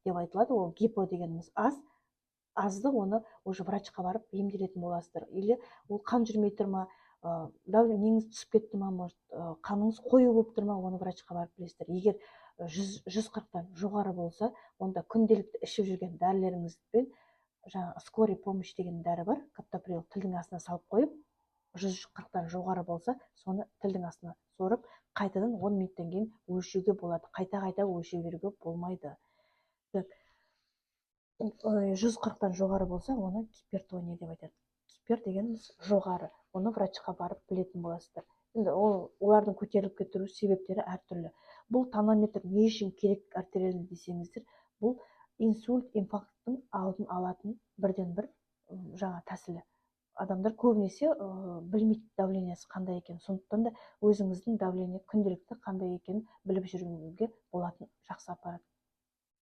деп айтылады. Ол гипо дегеніміз азды, оны уже врачқа барып емделетін боласыздар. Или ол қан жүрмей тұр ма, давлениеңіз түсіп кетті ма, может, қаныңыз қою болып тұр ма, оны врачқа барып білесіздер. Егер 140-тан жоғары болса, онда күнделікті ішіп жүрген дәрілеріңізбен, жаңағы скорый помощь деген дәрі бар, каптоприл тілдің астына салып қойып, 140-тан жоғары болса, соны тілдің астына сорып, қайтадан 10 минуттан кейін өлшеуге болады. Қайта өлшей беруге болмайды. 140-тан жоғары болса, оны гипертония деп айтады. Гипер дегеніміз жоғары. Оны врачқа барып білетін боласыздар. Енді олардың көтеріліп кетіру себептері әртүрлі. Бұл тонометр не үшін керек артерияльный десеңіздер, бұл инсульт, инфаркттың алдын алатын бірден бір жаңа тәсілі. Адамдар көбінесе білмейді давлениесі қандай екен. Сондықтан да өзіңіздің давление күнделікті қандай екенін біліп жүруге болатын жақсы аппарат.